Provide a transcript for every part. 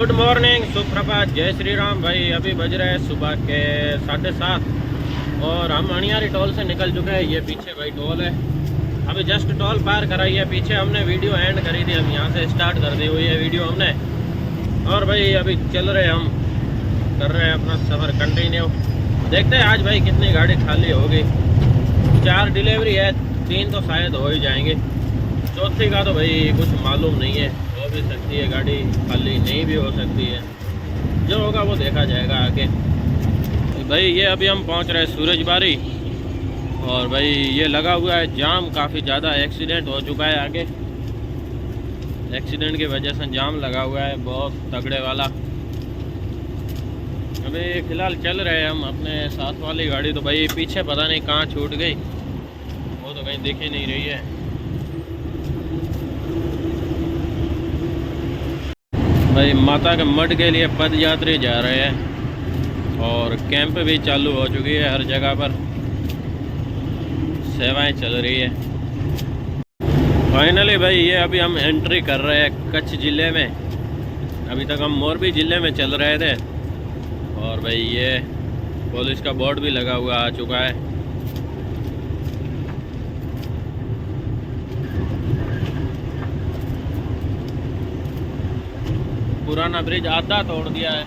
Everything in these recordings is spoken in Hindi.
गुड मॉर्निंग, सुप्रभात, जय श्री राम भाई। अभी बज रहे हैं सुबह के 7:30 और हम अनियारी टोल से निकल चुके हैं। ये पीछे भाई टोल है, अभी जस्ट टोल पार कराई है। पीछे हमने वीडियो एंड करी थी, हम यहाँ से स्टार्ट कर दी हुई है वीडियो हमने। और भाई अभी चल रहे हम, कर रहे हैं अपना सफ़र कंटिन्यू। देखते हैं आज भाई कितनी गाड़ी खाली होगी। 4 डिलीवरी है, 3 तो शायद हो ही जाएंगे, चौथी का तो भाई कुछ मालूम नहीं है। हो भी सकती है गाड़ी खाली, नहीं भी हो सकती है, जो होगा वो देखा जाएगा आगे। भाई ये अभी हम पहुंच रहे हैं सूरजबारी और भाई ये लगा हुआ है जाम, काफ़ी ज़्यादा एक्सीडेंट हो चुका है आगे। एक्सीडेंट की वजह से जाम लगा हुआ है बहुत तगड़े वाला। अभी फ़िलहाल चल रहे हैं हम अपने साथ वाली गाड़ी, तो भाई पीछे पता नहीं कहाँ छूट गई, वो तो कहीं दिख ही नहीं रही है। भाई माता के मठ के लिए पद यात्री जा रहे हैं और कैंप भी चालू हो चुकी है, हर जगह पर सेवाएं चल रही है। फाइनली भाई ये अभी हम एंट्री कर रहे हैं कच्छ ज़िले में। अभी तक हम मोरबी ज़िले में चल रहे थे और भाई ये पुलिस का बोर्ड भी लगा हुआ आ चुका है। पुराना ब्रिज आधा तोड़ दिया है,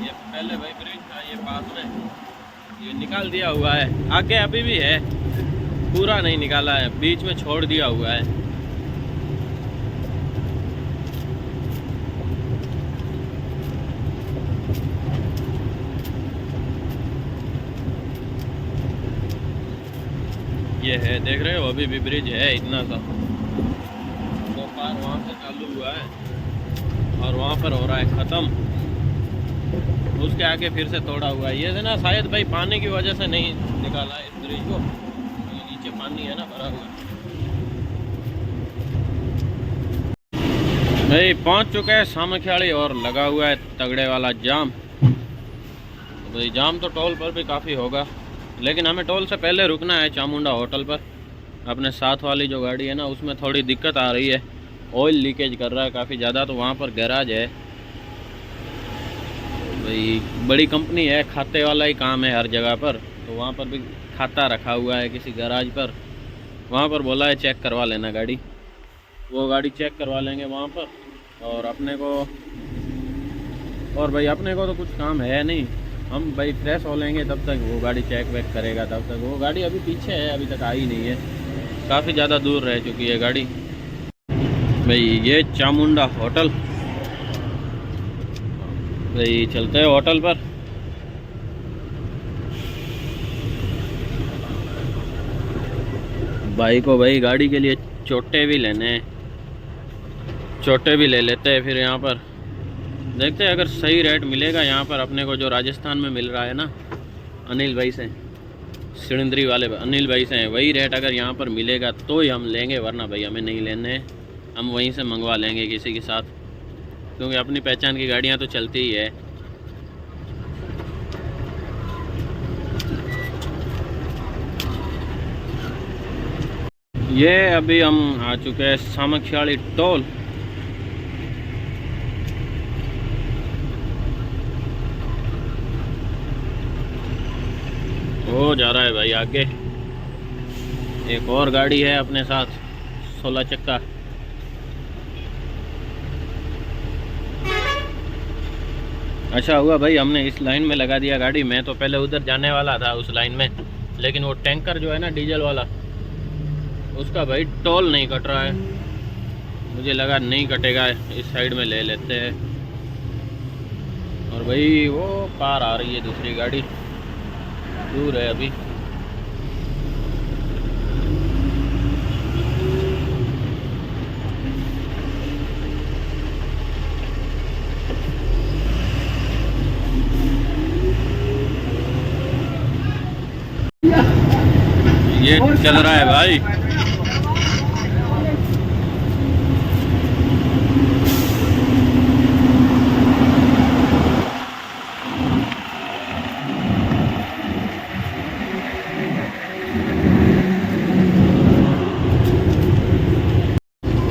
ये पहले भाई ब्रिज था ये पास में, ये निकाल दिया हुआ है। आगे अभी भी है, पूरा नहीं निकाला है, बीच में छोड़ दिया हुआ है। ये है, देख रहे हो, अभी भी ब्रिज है इतना सा, वो पार वहाँ से चालू हुआ है और वहाँ पर हो रहा है ख़त्म। उसके आगे फिर से तोड़ा हुआ है। ये है ना, शायद भाई पानी की वजह से नहीं निकाला है इस ब्रिज को, ये नीचे पानी है ना भरा हुआ। भाई पहुँच चुके हैं सामखियाड़ी और लगा हुआ है तगड़े वाला जाम। तो भाई जाम तो टोल पर भी काफ़ी होगा, लेकिन हमें टोल से पहले रुकना है चामुंडा होटल पर। अपने साथ वाली जो गाड़ी है ना, उसमें थोड़ी दिक्कत आ रही है, ऑयल लीकेज कर रहा है काफ़ी ज़्यादा। तो वहाँ पर गैराज है भाई, बड़ी कंपनी है, खाते वाला ही काम है हर जगह पर। तो वहाँ पर भी खाता रखा हुआ है किसी गैराज पर, वहाँ पर बोला है चेक करवा लेना गाड़ी। वो गाड़ी चेक करवा लेंगे वहाँ पर। और अपने को तो कुछ काम है नहीं, हम भाई फ्रेश हो लेंगे, तब तक वो गाड़ी चेक वेक करेगा। तब तक वो गाड़ी अभी पीछे है, अभी तक आई नहीं है, काफ़ी ज़्यादा दूर रह चुकी है गाड़ी। भाई ये चामुंडा होटल, भाई चलते हैं होटल पर। भाई को भाई गाड़ी के लिए चोटे भी लेने हैं, चोटे भी ले लेते हैं। फिर यहाँ पर देखते हैं अगर सही रेट मिलेगा यहाँ पर अपने को, जो राजस्थान में मिल रहा है ना अनिल भाई से, सिणंदरी वाले अनिल भाई से, वही रेट अगर यहाँ पर मिलेगा तो ही हम लेंगे, वरना भाई हमें नहीं लेने हैं। हम वहीं से मंगवा लेंगे किसी के साथ, क्योंकि अपनी पहचान की गाड़ियाँ तो चलती ही है। ये अभी हम आ चुके हैं सामखियाड़ी टोल। हो जा रहा है भाई आगे, एक और गाड़ी है अपने साथ 16 चक्का। अच्छा हुआ भाई हमने इस लाइन में लगा दिया गाड़ी, मैं तो पहले उधर जाने वाला था उस लाइन में, लेकिन वो टैंकर जो है ना डीजल वाला, उसका भाई टोल नहीं कट रहा है। मुझे लगा नहीं कटेगा, इस साइड में ले लेते हैं। और भाई वो पार आ रही है दूसरी गाड़ी, दूर है अभी। ये चल रहा है भाई,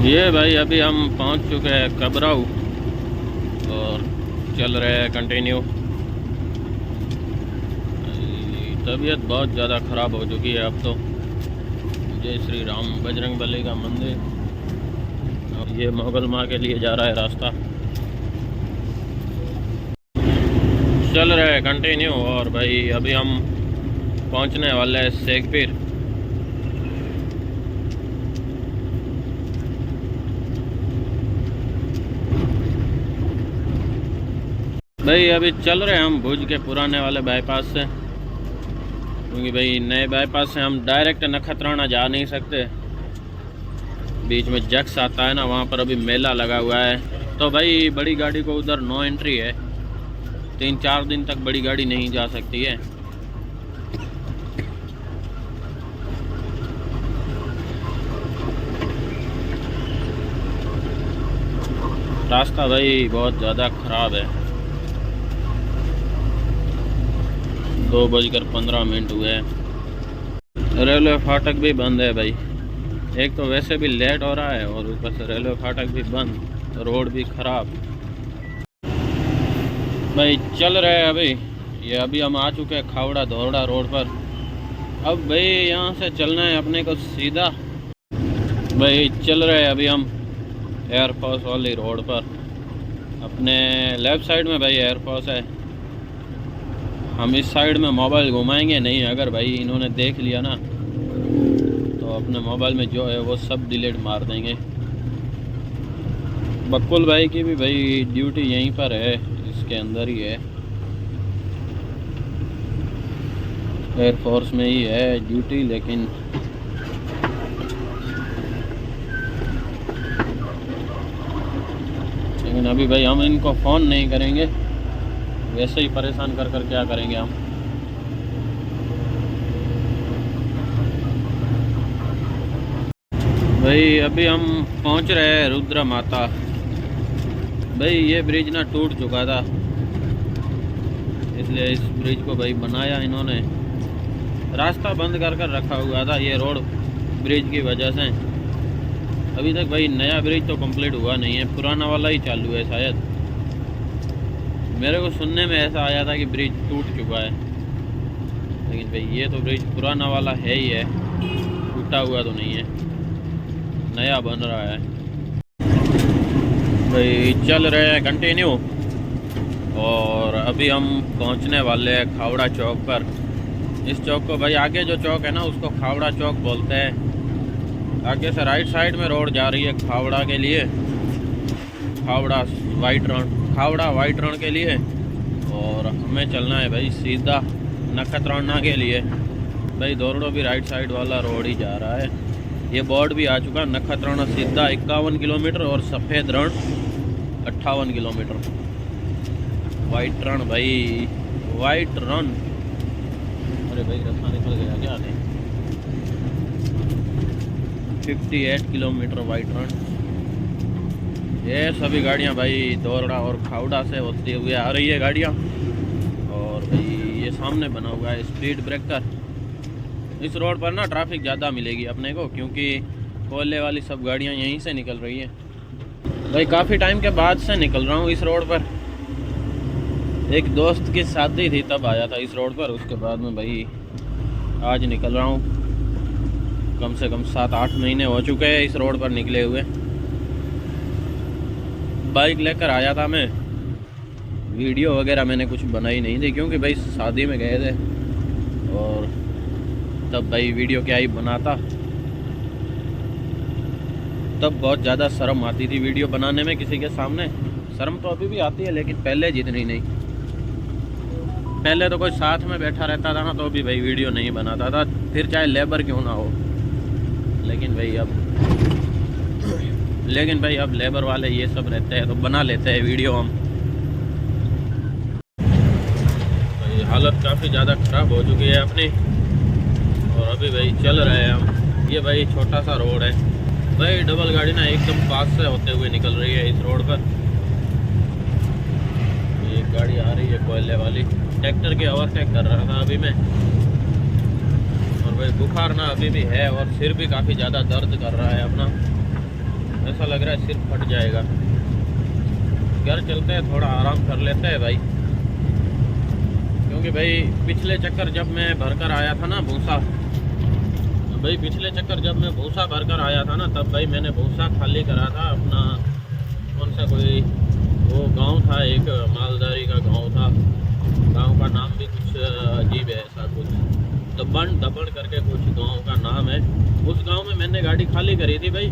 ये भाई अभी हम पहुंच चुके हैं कबराऊ। और चल रहे हैं कंटिन्यू। तबीयत बहुत ज़्यादा ख़राब हो चुकी है अब तो। जय श्री राम बजरंगबली का मंदिर। अब ये मोगल माँ के लिए जा रहा है रास्ता। चल रहे हैं कंटिन्यू। और भाई अभी हम पहुंचने वाले हैं शेखपीर। भाई अभी चल रहे हैं हम भुज के पुराने वाले बाईपास से, क्योंकि भाई नए बाईपास से हम डायरेक्ट नखत्राना जा नहीं सकते। बीच में जक्स आता है ना, वहाँ पर अभी मेला लगा हुआ है। तो भाई बड़ी गाड़ी को उधर नो एंट्री है। 3-4 दिन तक बड़ी गाड़ी नहीं जा सकती है। रास्ता भाई बहुत ज़्यादा ख़राब है। 2:15 हुए हैं। रेलवे फाटक भी बंद है भाई। एक तो वैसे भी लेट हो रहा है और ऊपर से रेलवे फाटक भी बंद, रोड भी ख़राब। भाई चल रहे हैं अभी। ये अभी हम आ चुके हैं खावड़ा धोरडा रोड पर। अब भाई यहाँ से चलना है अपने को सीधा। भाई चल रहे हैं अभी हम एयरफोर्स वाली रोड पर। अपने लेफ़्ट साइड में भाई एयरफोर्स है। हम इस साइड में मोबाइल घुमाएंगे नहीं। अगर भाई इन्होंने देख लिया ना तो अपने मोबाइल में जो है वो सब डिलीट मार देंगे। बकुल भाई की भी भाई ड्यूटी यहीं पर है, इसके अंदर ही है, एयरफोर्स में ही है ड्यूटी। लेकिन अभी भाई हम इनको फ़ोन नहीं करेंगे, वैसे ही परेशान कर कर क्या करेंगे हम। भाई अभी हम पहुंच रहे हैं रुद्र माता। भाई ये ब्रिज ना टूट चुका था, इसलिए इस ब्रिज को भाई बनाया इन्होंने। रास्ता बंद कर कर रखा हुआ था ये रोड ब्रिज की वजह से। अभी तक भाई नया ब्रिज तो कंप्लीट हुआ नहीं है, पुराना वाला ही चालू है शायद। मेरे को सुनने में ऐसा आया था कि ब्रिज टूट चुका है, लेकिन भाई ये तो ब्रिज पुराना वाला है ही है, टूटा हुआ तो नहीं है, नया बन रहा है। भाई चल रहे हैं कंटिन्यू। और अभी हम पहुंचने वाले हैं खावड़ा चौक पर। इस चौक को भाई आगे जो चौक है ना उसको खावड़ा चौक बोलते हैं। आगे से राइट साइड में रोड जा रही है खावड़ा के लिए, खावड़ा वाइट रण के लिए। और हमें चलना है भाई सीधा नखत्राना के लिए। भाई धोरडो भी राइट साइड वाला रोड ही जा रहा है। ये बोर्ड भी आ चुका, नखत्राना सीधा 51 किलोमीटर और सफ़ेद रण 58 किलोमीटर। वाइट रण भाई, वाइट रण। अरे भाई रास्ता निकल गया क्या नहीं। 58 किलोमीटर वाइट रण। ये सभी गाड़ियां भाई धोरडा और खावड़ा से होते हुए आ रही है गाड़ियां। और भाई ये सामने बना हुआ है स्पीड ब्रेकर। इस रोड पर ना ट्रैफिक ज़्यादा मिलेगी अपने को, क्योंकि कोयले वाली सब गाड़ियां यहीं से निकल रही है। भाई काफ़ी टाइम के बाद से निकल रहा हूँ इस रोड पर। एक दोस्त की शादी थी तब आया था इस रोड पर, उसके बाद में भाई आज निकल रहा हूँ। कम से कम 7-8 महीने हो चुके हैं इस रोड पर निकले हुए। बाइक लेकर आया था मैं, वीडियो वगैरह मैंने कुछ बनाई नहीं थी, क्योंकि भाई शादी में गए थे और तब भाई वीडियो क्या ही बनाता। तब बहुत ज़्यादा शर्म आती थी वीडियो बनाने में किसी के सामने। शर्म तो अभी भी आती है, लेकिन पहले जितनी नहीं। पहले तो कोई साथ में बैठा रहता था ना तो भी भाई वीडियो नहीं बनाता था, फिर चाहे लेबर क्यों ना हो। लेकिन भाई अब लेबर वाले ये सब रहते हैं तो बना लेते हैं वीडियो हम। भाई हालत काफ़ी ज़्यादा ख़राब हो चुकी है अपनी। और अभी भाई चल रहे हैं हम। ये भाई छोटा सा रोड है भाई, डबल गाड़ी ना एकदम पास से होते हुए निकल रही है इस रोड पर। एक गाड़ी आ रही है कोयले वाली, ट्रैक्टर के ओवरटेक कर रहा था अभी मैं। और भाई बुखार ना अभी भी है और सिर भी काफ़ी ज़्यादा दर्द कर रहा है अपना। ऐसा लग रहा है सिर फट जाएगा। घर चलते हैं, थोड़ा आराम कर लेते हैं भाई। क्योंकि भाई पिछले चक्कर जब मैं भरकर आया था ना भूसा, भाई पिछले चक्कर जब मैं भूसा भरकर आया था ना, तब भाई मैंने भूसा खाली करा था अपना, कौन सा कोई वो गांव था, एक मालदारी का गांव था, गांव का नाम भी कुछ अजीब है, ऐसा कुछ दबन करके कुछ गांव का नाम है। उस गांव में मैंने गाड़ी खाली करी थी भाई।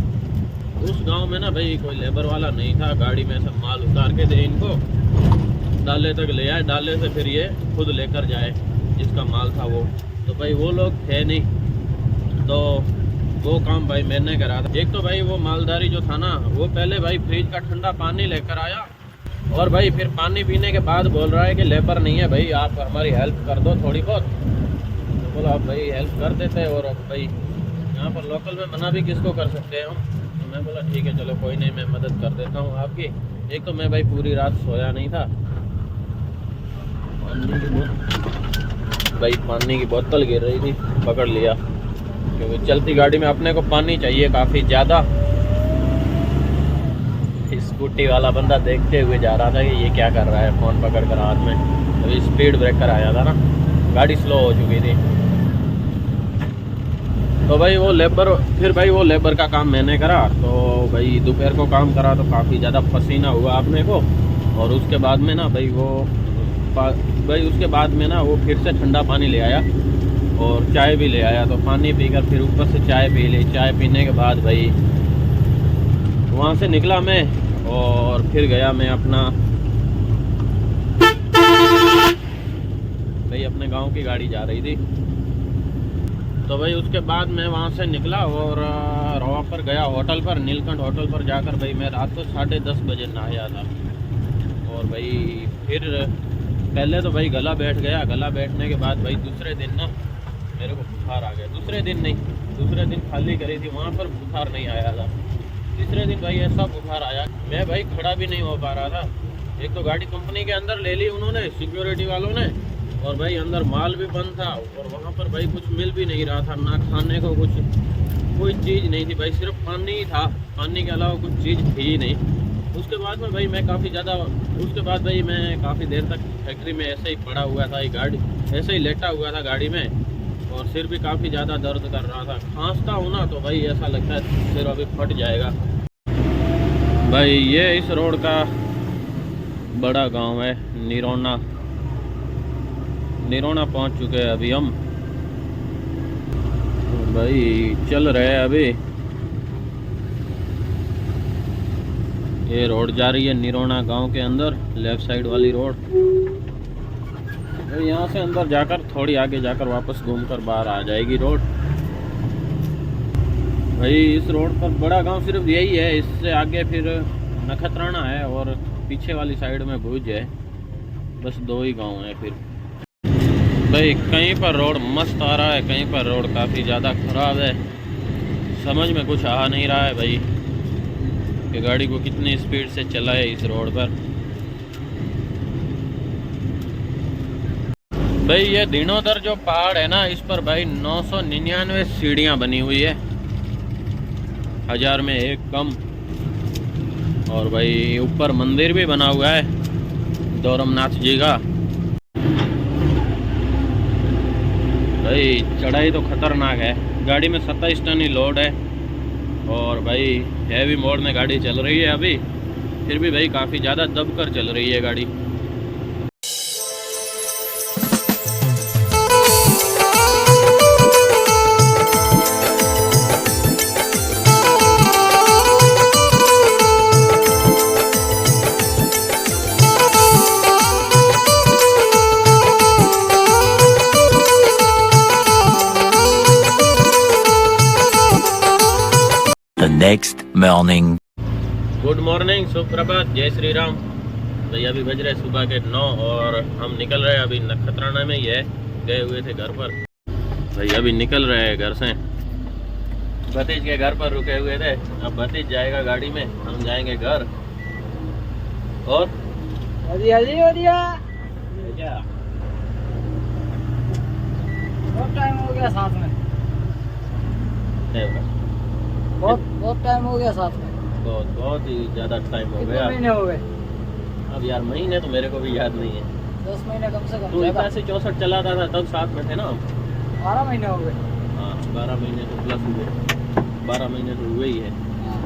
उस गांव में ना भाई कोई लेबर वाला नहीं था, गाड़ी में सब माल उतार के दे इनको, डाले तक ले आए, डाले से फिर ये खुद लेकर जाए जिसका माल था वो। तो भाई वो लोग थे नहीं, तो वो काम भाई मैंने करा था। एक तो भाई वो मालदारी जो था ना, वो पहले भाई फ्रिज का ठंडा पानी लेकर आया, और भाई फिर पानी पीने के बाद बोल रहा है कि लेबर नहीं है भाई, आप हमारी हेल्प कर दो थोड़ी बहुत। तो बोला आप भाई हेल्प कर देते हैं, और अब भाई यहाँ पर लोकल में मना भी किसको कर सकते हैं हम। तो मैं बोला ठीक है चलो कोई नहीं, मैं मदद कर देता हूँ आपकी। एक तो मैं भाई पूरी रात सोया नहीं था, पानी की बोतल गिर रही थी, पकड़ लिया, क्योंकि चलती गाड़ी में अपने को पानी चाहिए काफ़ी ज़्यादा। स्कूटी वाला बंदा देखते हुए जा रहा था कि ये क्या कर रहा है, फ़ोन पकड़ कर हाथ में। अभी स्पीड ब्रेकर आया था ना, गाड़ी स्लो हो चुकी थी। तो भाई वो लेबर का काम मैंने करा। तो भाई दोपहर को काम करा तो काफ़ी ज़्यादा पसीना हुआ अपने को। और उसके बाद में ना उसके बाद में ना वो फिर से ठंडा पानी ले आया और चाय भी ले आया। तो पानी पीकर फिर ऊपर से चाय पी ली। चाय पीने के बाद भाई वहाँ से निकला मैं, और फिर गया मैं अपने गांव की गाड़ी जा रही थी। तो भाई उसके बाद मैं वहाँ से निकला और वहाँ पर गया होटल पर, नीलकंठ होटल पर जाकर भाई मैं रात को 10:30 बजे नहाया था। और भाई फिर पहले तो भाई गला बैठ गया। गला बैठने के बाद भाई दूसरे दिन ना मेरे को बुखार आ गया। दूसरे दिन खाली करी थी, वहाँ पर बुखार नहीं आया था। तीसरे दिन भाई ऐसा बुखार आया, मैं भाई खड़ा भी नहीं हो पा रहा था। एक तो गाड़ी कंपनी के अंदर ले ली उन्होंने, सिक्योरिटी वालों ने, और भाई अंदर माल भी बंद था, और वहाँ पर भाई कुछ मिल भी नहीं रहा था, ना खाने को कोई चीज़ नहीं थी भाई, सिर्फ पानी ही था। पानी के अलावा कुछ चीज़ थी ही नहीं। उसके बाद में भाई मैं काफ़ी देर तक फैक्ट्री में ऐसे ही पड़ा हुआ था, गाड़ी ऐसे ही लेटा हुआ था गाड़ी में, और सिर भी काफ़ी ज़्यादा दर्द कर रहा था। खांसता हूँ ना तो भाई ऐसा लगता है सिर अभी फट जाएगा। भाई ये इस रोड का बड़ा गांव है निरोना पहुंच चुके हैं अभी हम। भाई चल रहे हैं अभी। ये रोड जा रही है निरोना गांव के अंदर, लेफ्ट साइड वाली रोड। यहाँ से अंदर जाकर थोड़ी आगे जाकर वापस घूमकर बाहर आ जाएगी रोड। भाई इस रोड पर बड़ा गांव सिर्फ यही है, इससे आगे फिर नखत्राना है और पीछे वाली साइड में भुज है। बस 2 ही गांव हैं फिर। भाई कहीं पर रोड मस्त आ रहा है, कहीं पर रोड काफ़ी ज़्यादा ख़राब है। समझ में कुछ आ नहीं रहा है भाई कि गाड़ी को कितनी स्पीड से चलाए इस रोड पर। भाई ये दिनोदर जो पहाड़ है ना, इस पर भाई 999 सीढ़ियाँ बनी हुई है, 1000 में एक कम। और भाई ऊपर मंदिर भी बना हुआ है दौरमनाथ जी का। भाई चढ़ाई तो खतरनाक है, गाड़ी में 27 टन ही लोड है, और भाई हैवी मोड में गाड़ी चल रही है अभी। फिर भी भाई काफ़ी ज़्यादा दब कर चल रही है गाड़ी। Next morning. गुड मॉर्निंग, सुप्रभात, जय श्री राम। भैया अभी बज रहे सुबह के 9 और हम निकल रहे हैं अभी नखत्राना में ही है। गए हुए थे घर पर, भैया अभी निकल रहे हैं घर से। भतीज के घर पर रुके हुए थे, अब भतीज जाएगा गाड़ी में, हम जाएंगे घर। और क्या बहुत टाइम हो गया साथ में, बहुत टाइम हो गया साथ में, बहुत ही ज्यादा टाइम हो कितने गया। महीने हो गए? अब यार महीने तो मेरे को भी याद नहीं है। 10 महीने कम से कम तो ज़्यादा। इतना से 64 चलाता था तब साथ में थे ना हम। 12 महीने हो गए। हाँ 12 महीने तो प्लस हुए, 12 महीने तो हुए ही है। हाँ।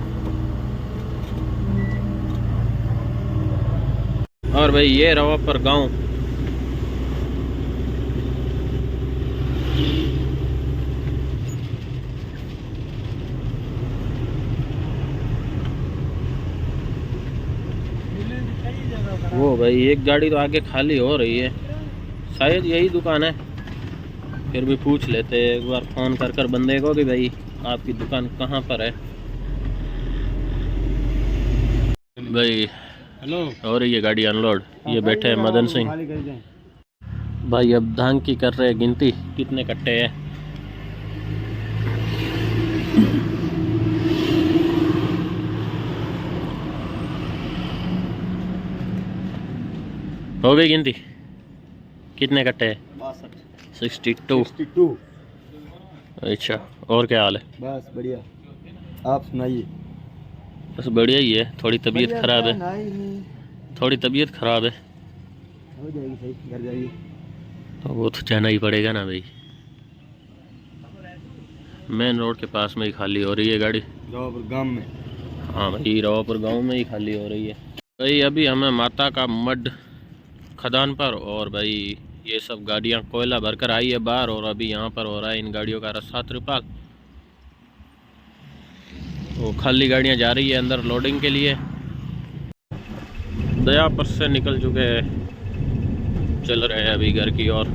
और भाई ये रवा पर गांव। वो भाई एक गाड़ी तो आगे खाली हो रही है, शायद यही दुकान है। फिर भी पूछ लेते हैं एक बार फ़ोन कर कर बंदे को कि भाई आपकी दुकान कहाँ पर है। भाई हेलो, हो रही है गाड़ी अनलोड। ये बैठे हैं मदन सिंह भाई, अब धांग की कर रहे हैं गिनती कितने कट्टे हैं। हो गई गिनती, कितने कट्टे हैं? 62। अच्छा, और क्या हाल है? बस बढ़िया, आप सुनाइए। बस बढ़िया ही है, थोड़ी तबीयत बढ़िया खराब है। क्या, नहीं थोड़ी तबीयत खराब है हो जाएगी सही, घर जाइए। तो वो तो जाना ही पड़ेगा ना भाई। मेन रोड के पास में ही खाली हो रही है गाड़ी। जवापुर गांव में। हाँ भाई, रवापुर गांव में ही खाली हो रही है भाई। अभी हमें माता का मड खदान पर, और भाई ये सब गाड़ियां कोयला भरकर आई है बाहर, और अभी यहाँ पर हो रहा है इन गाड़ियों का रस्सा त्रिपाल। वो खाली गाड़ियां जा रही है अंदर लोडिंग के लिए। दयापर से निकल चुके हैं, चल रहे हैं अभी घर की ओर।